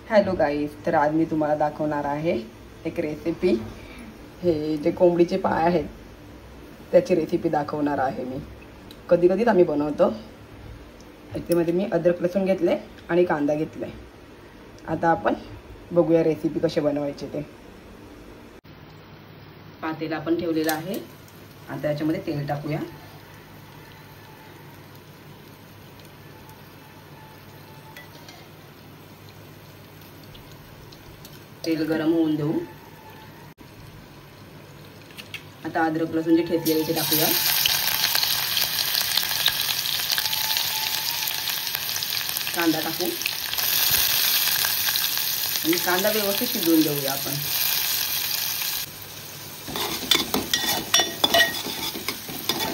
Hello guys, तर आज मी तुम्हाला दाखवणार आहे एक रेसिपी। हे जे कोंबडीचे पाय आहेत त्याची रेसिपी दाखवणार आहे मी। कधी कधीच आम्ही बनवतो। याच्यामध्ये मी अद्रक लसूण घेतले आणि कांदा घेतलाय। आता आपण बघूया रेसिपी कशी बनवायची ते। पातेला आपण ठेवलेला आहे। आता याच्यामध्ये तेल टाकूया। तेल गरम होऊन देऊ। आता अद्रक लसूण जे ठेचलेले ते टाकूया। कांदा टाकू आणि कांदा व्यवस्थित शिजवून घेऊया आपण।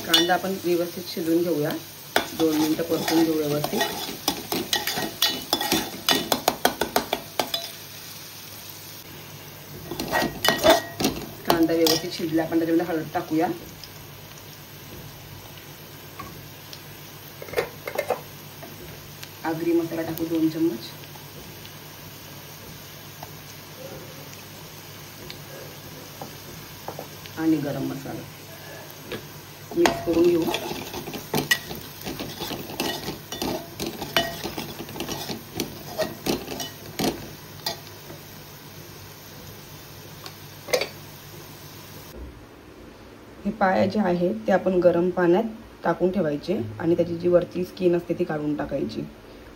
कांदा आपण व्यवस्थित शिजवून घेऊया। 2 मिनिटं परतून घेऊ व्यवस्थित। कांदा व्यवस्थित शिजला, आपण त्याच्यामध्ये हळद टाकूया। आगरी मसाला टाकू 2 चम्मच। आणि गरम मसाला मिक्स करून घेऊ। हे पाय जे आहेत ते आपण गरम पाण्यात टाकून ठेवायचे आणि त्याची जी वरची स्किन असते ती काढून टाकायची।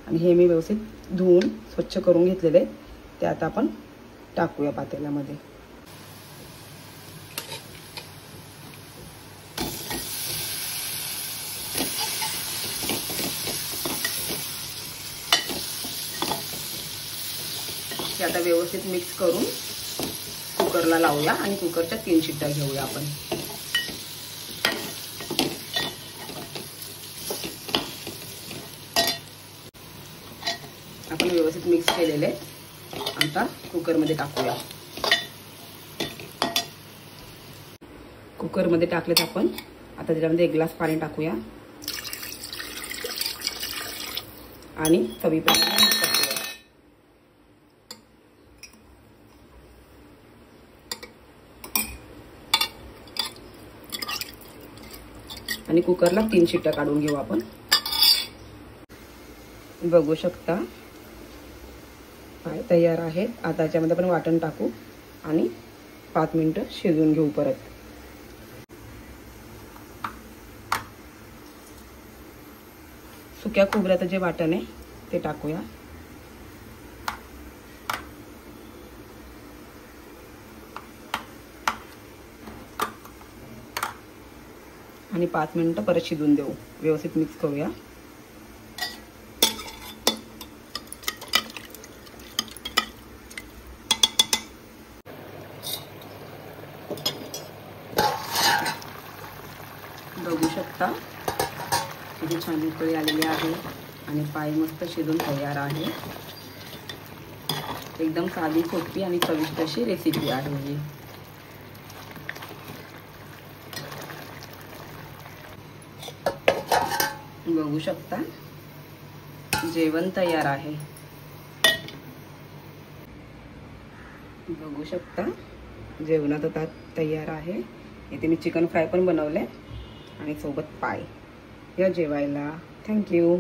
आणि हे मी व्यवस्थित धुवून स्वच्छ करून घेतलेले ते आता आपण टाकूया पातेल्यामध्ये। हे आता व्यवस्थित मिक्स करून कुकरला लावूया आणि कुकरच्या 3 शिट्ट्या घेऊया आपण। आपण व्यवस्थित मिक्स केलेले आता कुकरमध्ये टाकूया। कुकरमध्ये टाकलेत आपण। आता त्याच्यामध्ये 1 ग्लास पाणी टाकूया आणि चवीप्रमाणे मीठ टाकूया। आणि कुकरला 3 शिट्ट्या काढून घेऊ आपण। बघू शकता पाय तयार आहेत। आता याच्यामध्ये आपण वाटण टाकू आणि 5 मिनिटं शिजवून घेऊ परत। सुक्या खोबऱ्याचं जे वाटण आहे ते टाकूया। आणि 5 मिनिटं परत शिजवून देऊ। व्यवस्थित मिक्स करूया। बघू शकता किती छान उकळी आलेली आहे आणि पाय मस्त शिजून तयार आहे। एकदम साधी सोपी आणि चविष्ट अशी रेसिपी आहे ही। बघू शकता जेवण तयार आहे। बघू शकता जेवणाचं ताट तयार आहे। इथे मी चिकन फ्राय पण बनवले आणि सोबत पाय। या जेवायला। थँक्यू।